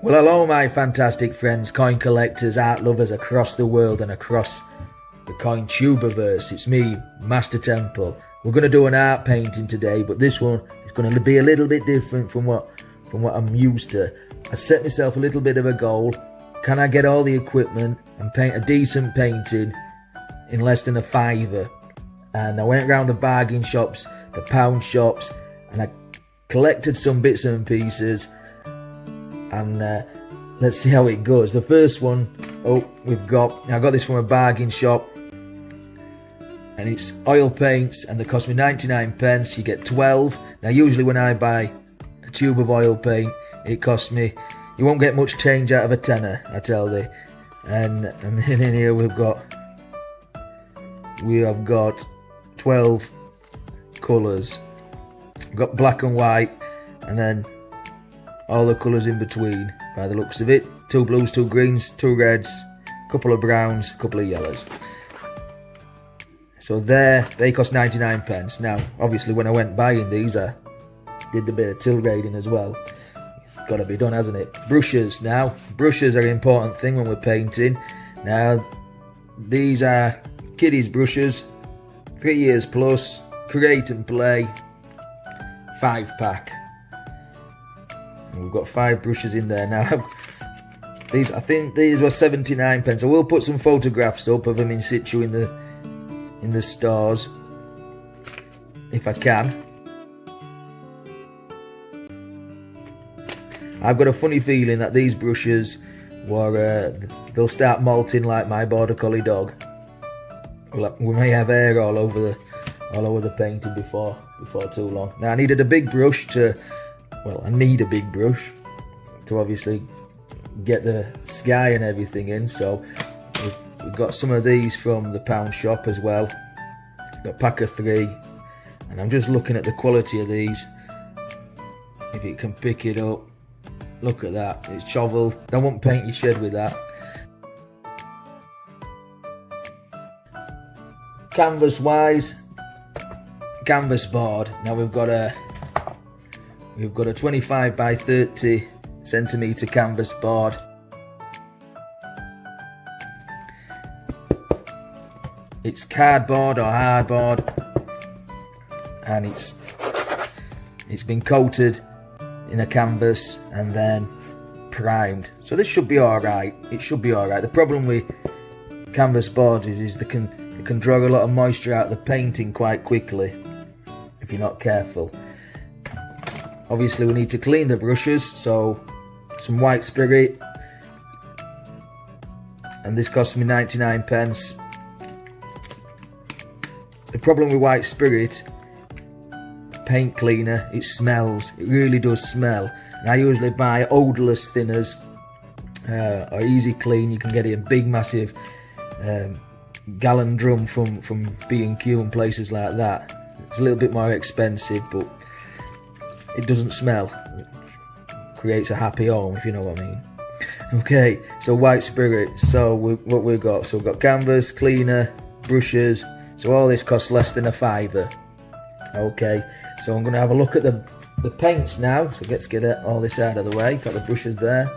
Well, hello my fantastic friends, coin collectors, art lovers across the world and across the coin tuberverse. It's me, Master Temple. We're going to do an art painting today, but this one is going to be a little bit different from what I'm used to. I set myself a little bit of a goal. Can I get all the equipment and paint a decent painting in less than a £5? And I went around the bargain shops, the pound shops, and I collected some bits and pieces. And let's see how it goes. The first one, I got this from a bargain shop, and it's oil paints, and they cost me 99 pence. You get 12. Now usually when I buy a tube of oil paint, it costs me, you won't get much change out of a tenner, I tell thee. And then in here we have got 12 colours. We've got black and white, and then all the colours in between, by the looks of it. 2 blues, 2 greens, 2 reds, a couple of browns, a couple of yellows. So they cost 99 pence. Now, obviously when I went buying these, I did a bit of till grading as well. Got to be done, hasn't it? Brushes now. Brushes are an important thing when we're painting. Now, these are kiddies brushes, 3 years plus, create and play, 5-pack. We've got 5 brushes in there now. I think these were 79 pence. I will put some photographs up of them in situ in the stores if I can. I've got a funny feeling that these brushes they'll start molting like my border collie dog. We may have hair all over the painting before too long. Now I needed a big brush I need a big brush to obviously get the sky and everything in. So we've got some of these from the pound shop as well. Got a pack of 3, and I'm just looking at the quality of these. If you can pick it up, look at that. It's chovel. I won't paint your shed with that. Canvas wise, canvas board. Now we've got a 25 by 30 centimetre canvas board. It's cardboard or hardboard, and it's been coated in a canvas and then primed. So this should be alright. It should be alright. The problem with canvas boards is they can draw a lot of moisture out of the painting quite quickly if you're not careful. Obviously we need to clean the brushes, so some white spirit, and this cost me 99 pence. The problem with white spirit paint cleaner, it smells. It really does smell. And I usually buy odourless thinners or easy clean. You can get it in big massive gallon drum from B&Q and places like that. It's a little bit more expensive, but it doesn't smell. It creates a happy home, if you know what I mean. Okay, so white spirit. So what we've got canvas, cleaner, brushes. So all this costs less than a £5. Okay, so I'm going to have a look at the paints now. So let's get all this out of the way. Got the brushes there.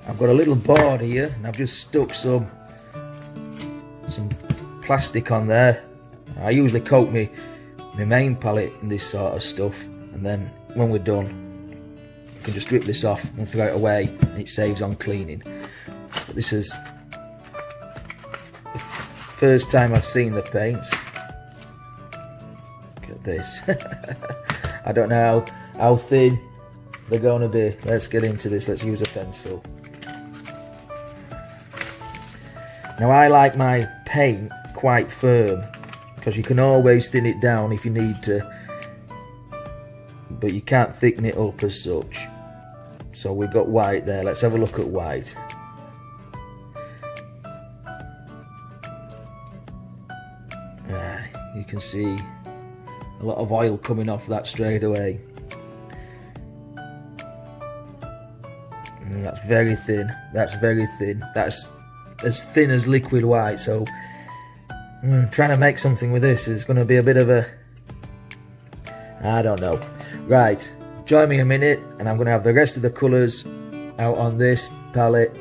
I've got a little board here, and I've just stuck some plastic on there. I usually coat my main palette in this sort of stuff, and then when we're done, I can just strip this off and throw it away, and it saves on cleaning. But this is the first time I've seen the paints. Look at this. I don't know how thin they're going to be. Let's get into this. Let's use a pencil. Now I like my paint quite firm, because you can always thin it down if you need to, but you can't thicken it up as such. So we've got white there. Let's have a look at white. You can see a lot of oil coming off that straight away. And that's very thin. That's very thin. That's as thin as liquid white. So trying to make something with this is going to be a bit of a, I don't know. Right, join me a minute and I'm going to have the rest of the colours out on this palette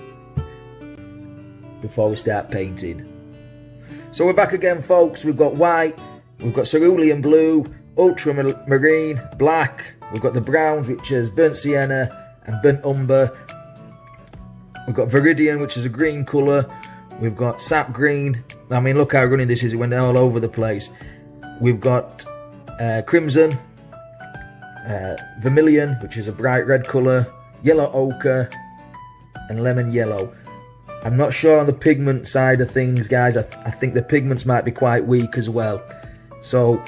before we start painting. So we're back again, folks. We've got white, we've got cerulean blue, ultramarine, black, we've got the browns, which is burnt sienna and burnt umber. We've got viridian, which is a green colour. We've got sap green. I mean, look how running this is. It went all over the place. We've got crimson, vermilion, which is a bright red colour, yellow ochre, and lemon yellow. I'm not sure on the pigment side of things, guys. I think the pigments might be quite weak as well. So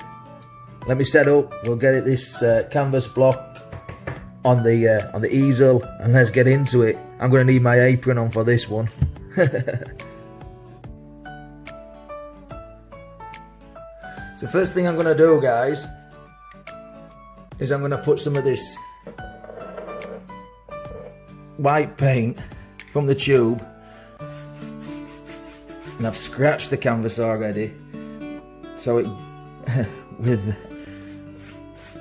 let me set up. We'll get this canvas block on the easel, and let's get into it. I'm going to need my apron on for this one. So first thing I'm going to do, guys, is I'm going to put some of this white paint from the tube, and I've scratched the canvas already, so it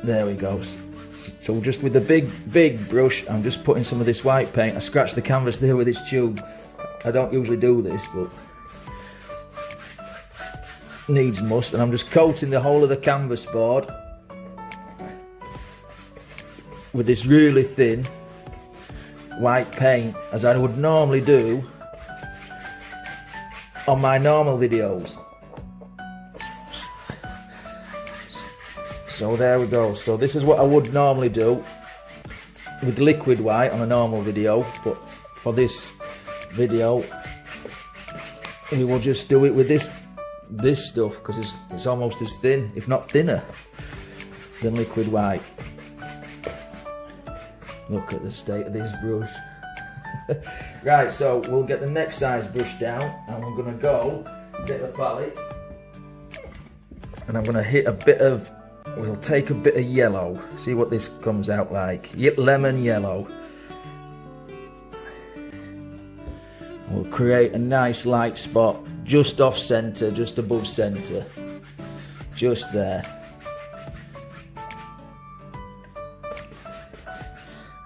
there we go. So just with the big brush, I'm just putting some of this white paint. I scratched the canvas there with this tube. I don't usually do this, but needs must, and I'm just coating the whole of the canvas board with this really thin white paint, as I would normally do on my normal videos. So there we go. So this is what I would normally do with liquid white on a normal video, but for this video we will just do it with this stuff, because it's almost as thin, if not thinner, than liquid white. Look at the state of this brush. Right, so we'll get the next size brush down, and we're going to go get the palette, and I'm going to hit a bit of, we'll take a bit of yellow, see what this comes out like. Lemon yellow. We'll create a nice light spot just off centre, just above centre, just there.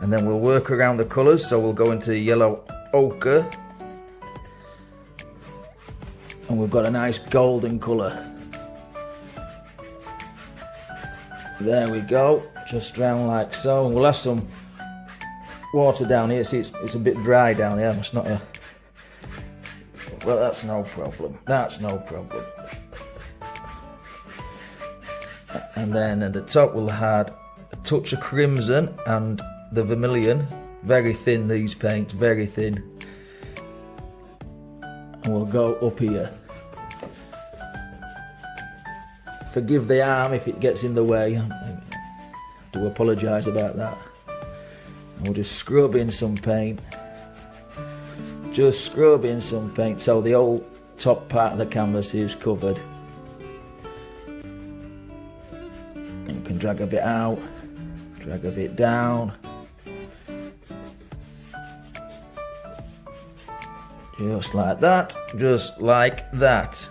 And then we'll work around the colours, so we'll go into yellow ochre, and we've got a nice golden colour. There we go, just round like so. We'll have some water down here. See, it's a bit dry down here. It's not a... Well, that's no problem. That's no problem. And then at the top we'll add a touch of crimson and the vermilion. Very thin, these paints, very thin. And we'll go up here. Forgive the arm if it gets in the way. I do apologise about that. And we'll just scrub in some paint. Just scrub in some paint so the whole top part of the canvas is covered. And you can drag a bit out, drag a bit down. Just like that, just like that.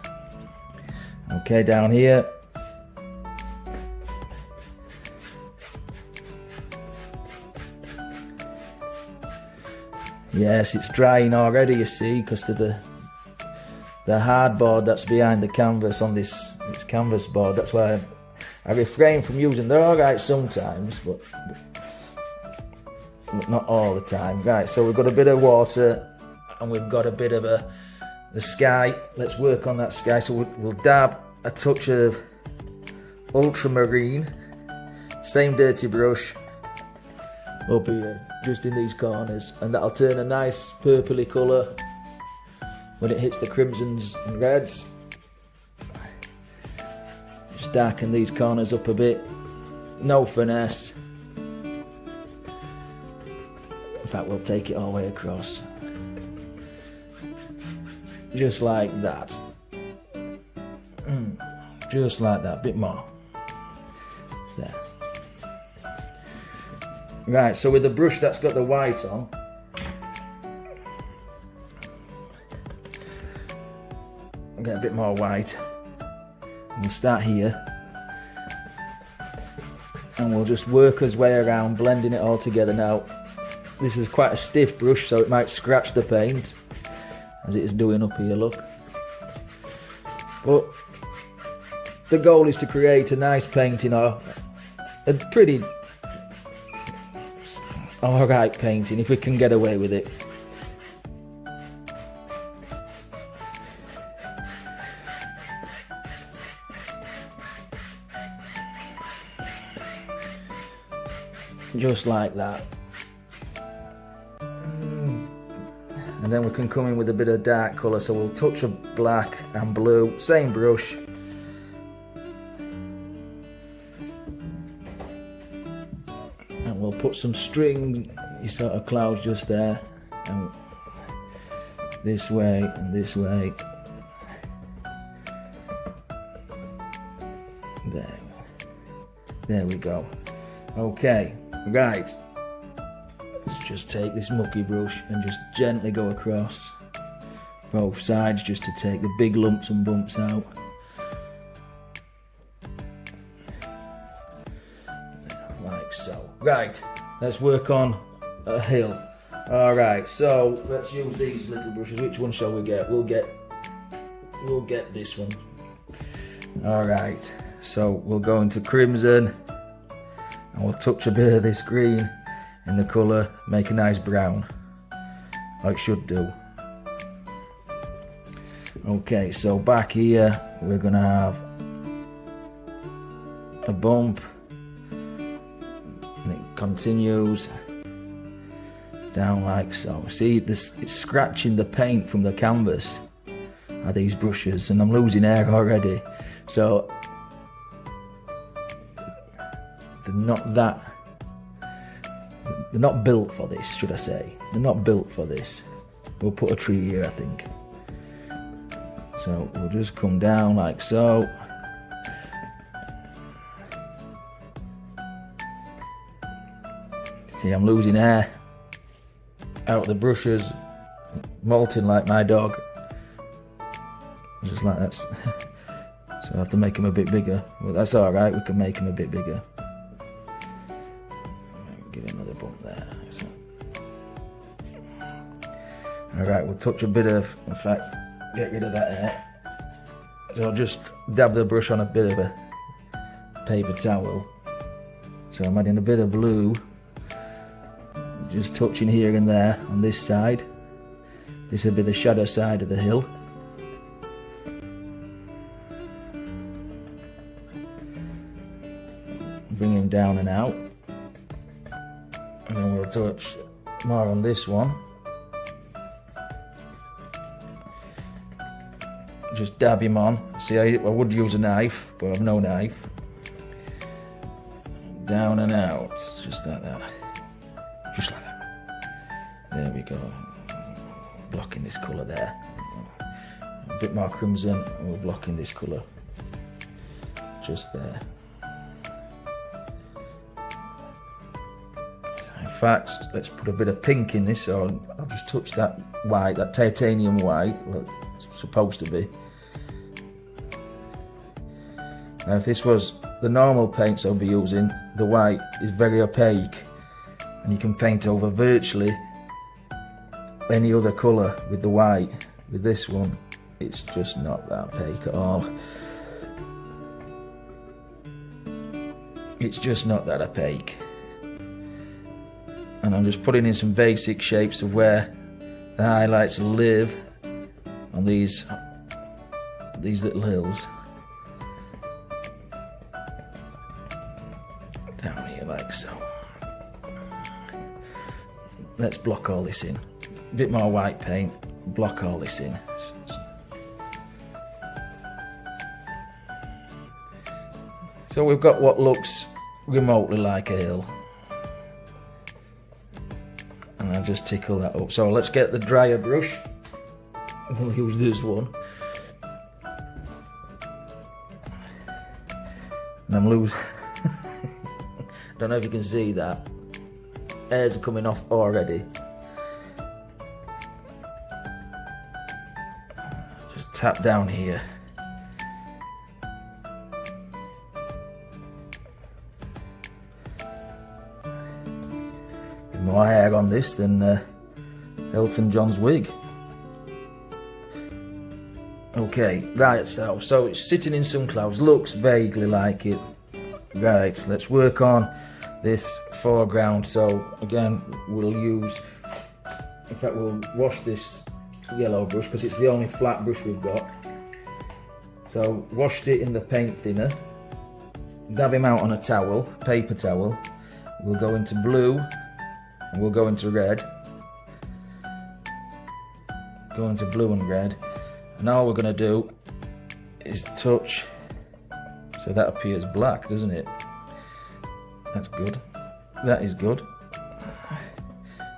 Okay, down here. Yes, it's drying already, you see, because of the hardboard that's behind the canvas on this canvas board. That's why I refrain from using. They're alright sometimes, but not all the time. Right, so we've got a bit of water, and we've got a bit of the sky. Let's work on that sky. So we'll dab a touch of ultramarine, same dirty brush, up here, just in these corners, and that'll turn a nice purpley colour when it hits the crimsons and reds. Just darken these corners up a bit, no finesse. In fact, we'll take it all the way across, just like that. Just like that, a bit more. There. Right, so with the brush that's got the white on, I'll get a bit more white. We'll start here, and we'll just work our way around, blending it all together now. this is quite a stiff brush, so it might scratch the paint, as it is doing up here, look. But the goal is to create a nice painting, or a pretty alright painting, if we can get away with it. Just like that. And then we can come in with a bit of dark colour, so we'll touch of black and blue, same brush. And we'll put some string sort of clouds just there, and this way and this way. There we go. Okay, right. Let's just take this mucky brush and just gently go across both sides, just to take the big lumps and bumps out. Like so. Right, let's work on a hill. Alright, so let's use these little brushes. Which one shall we get? We'll get this one. Alright, so we'll go into crimson, and we'll touch a bit of this green in the colour, make a nice brown, like it should do. Okay, so back here we're gonna have a bump, and it continues down like so. See, this, it's scratching the paint from the canvas are these brushes, and I'm losing air already. So they're not built for this, should I say. They're not built for this. We'll put a tree here, I think. So we'll just come down like so. See, I'm losing air out of the brushes, molting like my dog. Just like that. So I have to make them a bit bigger. But that's alright, we can make them a bit bigger. Give it another bump there. So. Alright, we'll touch a bit of, in fact, get rid of that air. So I'll just dab the brush on a bit of a paper towel. So I'm adding a bit of blue, just touching here and there on this side. This will be the shadow side of the hill. Bring him down and out. And then we'll touch more on this one. Just dab him on. See, I would use a knife, but I've no knife. Down and out, just like that. Just like that. There we go. Blocking this colour there. A bit more crimson, and we're blocking this colour. Just there. In fact, let's put a bit of pink in this, so I'll just touch that white, that titanium white, well, it's supposed to be. Now if this was the normal paints I'll be using, the white is very opaque, and you can paint over virtually any other colour with the white. With this one, it's just not that opaque at all. It's just not that opaque. And I'm just putting in some basic shapes of where the highlights live on these little hills. Down here like so. Let's block all this in. A bit more white paint, block all this in. So we've got what looks remotely like a hill. And I'll just tickle that up. So let's get the drier brush. We'll use this one. And I'm losing. Don't know if you can see that. Hairs are coming off already. Just tap down here. more hair on this than Elton John's wig. Okay, right, so it's sitting in some clouds, looks vaguely like it. Right, let's work on this foreground. So again, we'll wash this yellow brush because it's the only flat brush we've got. So washed it in the paint thinner, dab him out on a towel, paper towel. We'll go into blue and we'll go into red. Go into blue and red. And all we're going to do is touch, so that appears black, doesn't it? That's good. That is good.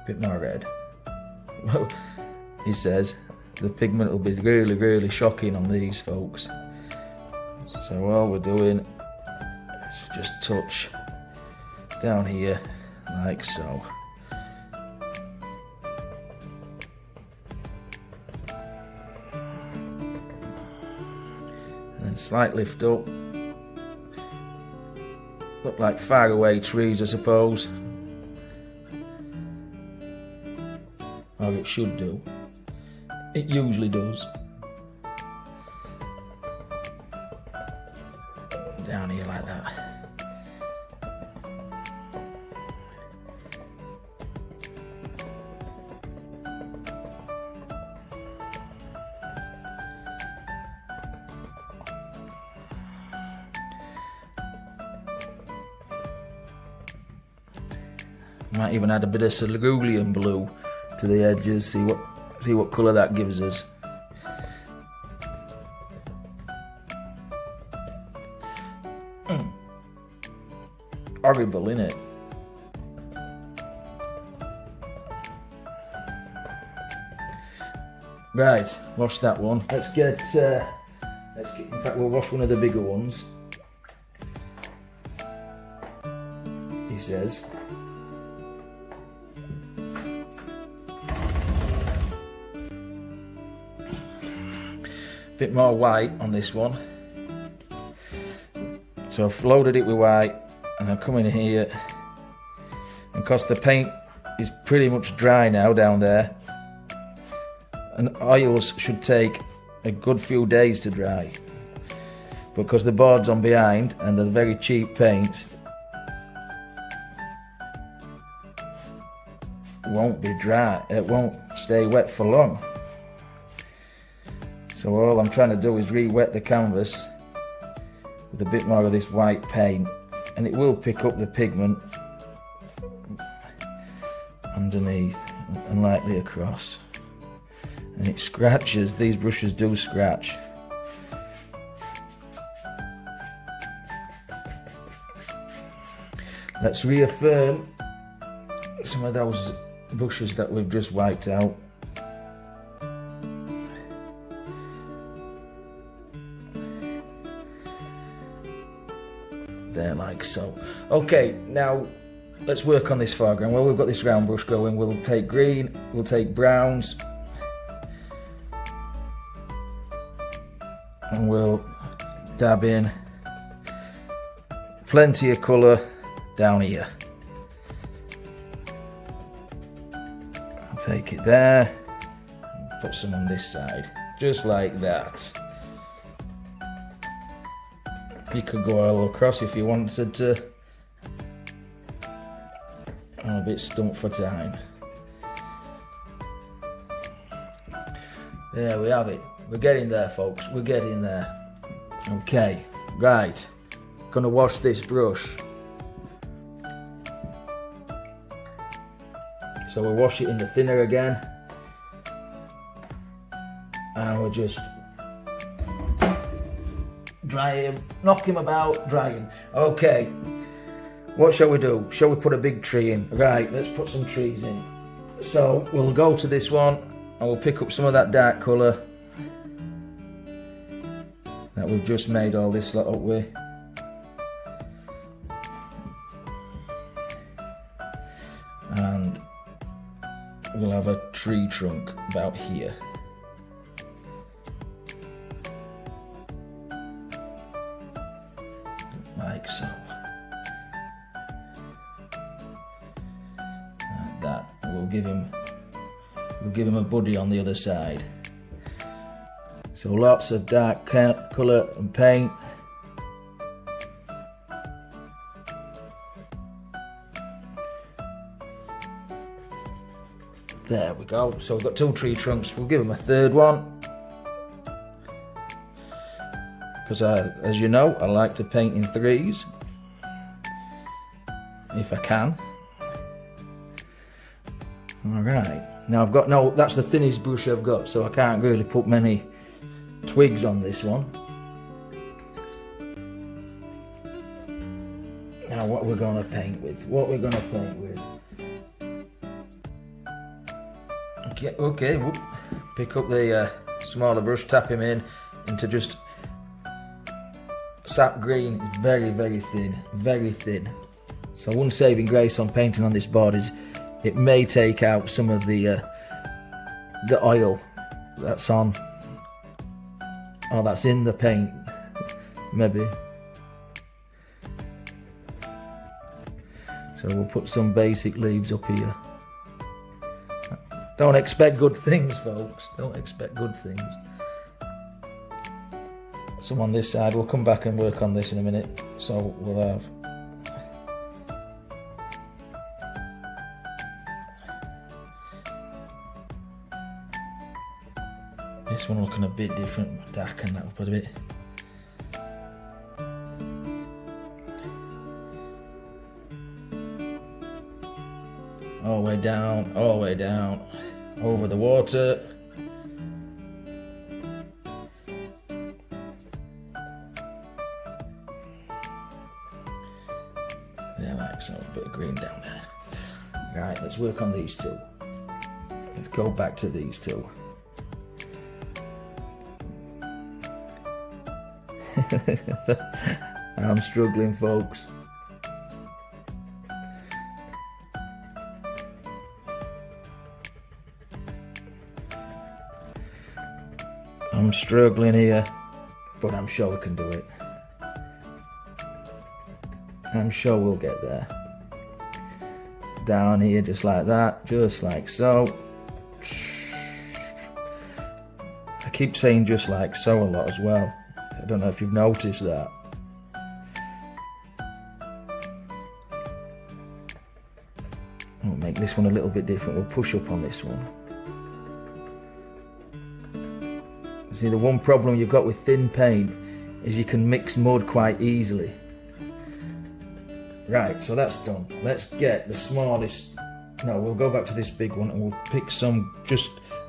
Bit more red. He says the pigment will be really, really shocking on these folks. So all we're doing is just touch down here like so. And slight lift up. Look like far away trees, I suppose. Or it should do. It usually does. Down here like that. Might even add a bit of cerulean blue to the edges, see what colour that gives us. Horrible, innit? Right, wash that one. Let's get, in fact we'll wash one of the bigger ones. He says. Bit more white on this one, so I've loaded it with white and I come in here, and because the paint is pretty much dry now down there, and oils should take a good few days to dry, because the board's on behind and the very cheap paints won't be dry, it won't stay wet for long. So all I'm trying to do is re-wet the canvas with a bit more of this white paint, and it will pick up the pigment underneath and lightly across. And it scratches, these brushes do scratch. Let's reaffirm some of those brushes that we've just wiped out. There, like so. Okay, now let's work on this foreground. Well, we've got this round brush going. We'll take green, we'll take browns, and we'll dab in plenty of colour down here. I'll take it there, and put some on this side, just like that. You could go all across if you wanted to. I'm a bit stumped for time. There we have it. We're getting there, folks. We're getting there. Okay, right. Gonna wash this brush. So we'll wash it in the thinner again. And we'll just dry him, knock him about, dry him. Okay, what shall we do? Shall we put a big tree in? Right, let's put some trees in. So we'll go to this one and we'll pick up some of that dark colour that we've just made all this lot up with. And we'll have a tree trunk about here. Like so. And give him a buddy on the other side. So lots of dark colour and paint. There we go. So we've got 2 tree trunks. We'll give him a third one. Because as you know, I like to paint in 3s. If I can. Alright. Now I've got that's the thinnest brush I've got, so I can't really put many twigs on this one. Now what we're going to paint with. Okay, whoop. Pick up the smaller brush, tap him into just sap green. It's very, very thin, very thin. So one saving grace on painting on this board is it may take out some of the oil that's on, or that's in the paint, maybe. So we'll put some basic leaves up here. Don't expect good things, folks. Don't expect good things. Some on this side. We'll come back and work on this in a minute. So we'll have this one looking a bit different. Darken that up a bit. All the way down, all the way down. Over the water. There, like so, a bit of green down there. Right, let's work on these 2. Let's go back to these 2. I'm struggling, folks. I'm struggling here, but I'm sure we can do it. I'm sure we'll get there. Down here, just like that, just like so. I keep saying just like so a lot as well. I don't know if you've noticed that. We'll make this one a little bit different. We'll push up on this one. See, the one problem you've got with thin paint is you can mix mud quite easily. Right, so that's done. Let's get the smallest. No, we'll go back to this big one and we'll pick some.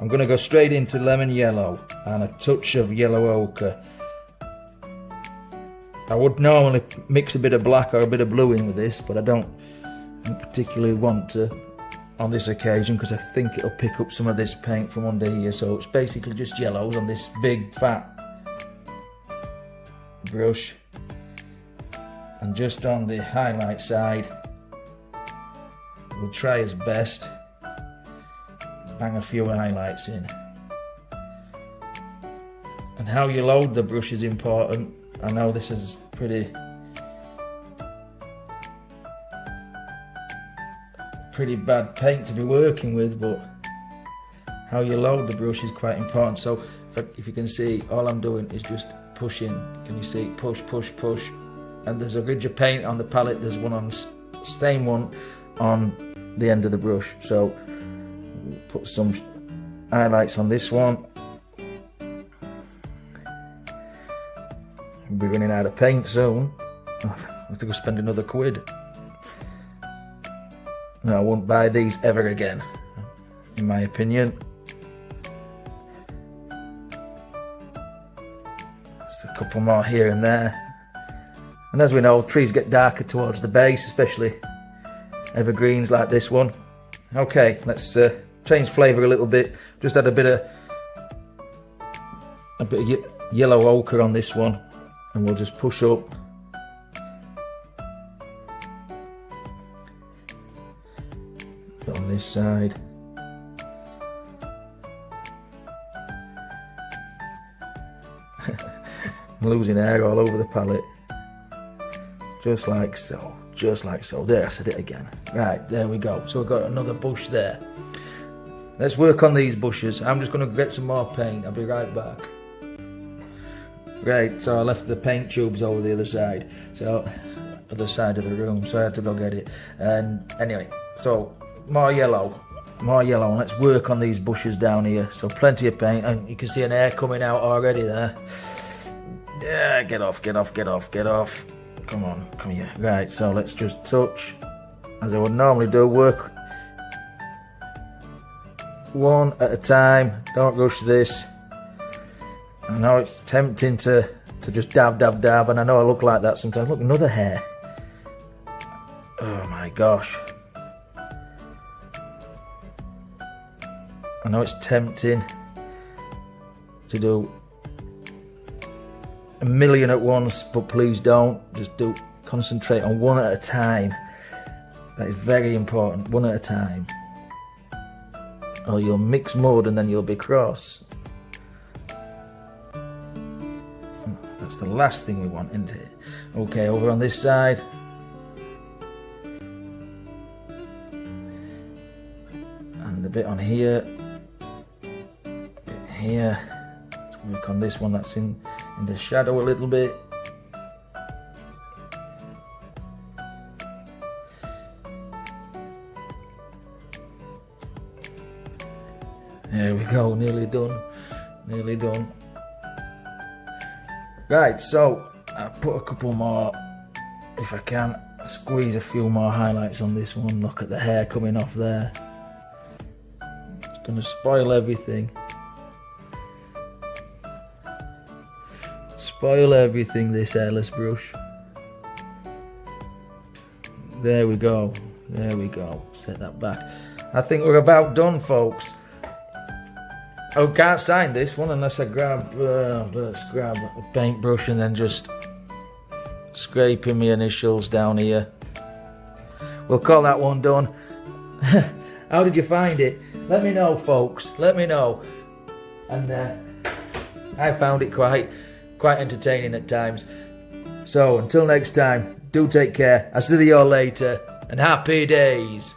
I'm going to go straight into lemon yellow and a touch of yellow ochre. I would normally mix a bit of black or a bit of blue in with this, but I don't particularly want to on this occasion because I think it'll pick up some of this paint from under here. So it's basically just yellows on this big fat brush, and just on the highlight side we'll try as best bang a few highlights in. And how you load the brush is important. I know this is pretty bad paint to be working with, but how you load the brush is quite important. So if you can see, all I'm doing is just pushing. Can you see? Push, push, push. And there's a ridge of paint on the palette. There's one on stain one on the end of the brush. So put some highlights on this one. We'll be running out of paint soon. I have to go spend another £1. No, I won't buy these ever again, in my opinion. Just a couple more here and there. And as we know, trees get darker towards the base, especially evergreens like this one. Okay, let's change flavour a little bit. Just add a bit of yellow ochre on this one, and we'll just push up. On this side. I'm losing air all over the palette. Just like so. Just like so. There, I said it again. Right, there we go. So we've got another bush there. let's work on these bushes. I'm just going to get some more paint. I'll be right back. Right, so I left the paint tubes over the other side. So, other side of the room, so I had to go get it. And anyway, so more yellow. More yellow, and let's work on these bushes down here. So plenty of paint, and you can see an hair coming out already there. Yeah, get off. Come on, come here. Right, so let's just touch, as I would normally do, work one at a time. Don't rush this. I know it's tempting to just dab, and I know I look like that sometimes. Look, another hair. Oh my gosh. I know it's tempting to do a million at once, but please don't. Just concentrate on one at a time. That is very important, one at a time. Or you'll mix mud and then you'll be cross. That's the last thing we want, isn't it? Okay, over on this side. And the bit on here. Here, let's work on this one that's in the shadow a little bit. There we go, nearly done. Right, so I'll put a couple more, if I can, squeeze a few more highlights on this one. Look at the hair coming off there. It's gonna spoil everything. Spoil everything, this hairless brush. There we go. Set that back. I think we're about done, folks. I can't sign this one unless I grab, let's grab a paintbrush and then just scraping my initials down here. We'll call that one done. How did you find it? Let me know, folks. Let me know. And I found it quite entertaining at times. So until next time, do take care. I'll see you all later, and happy days.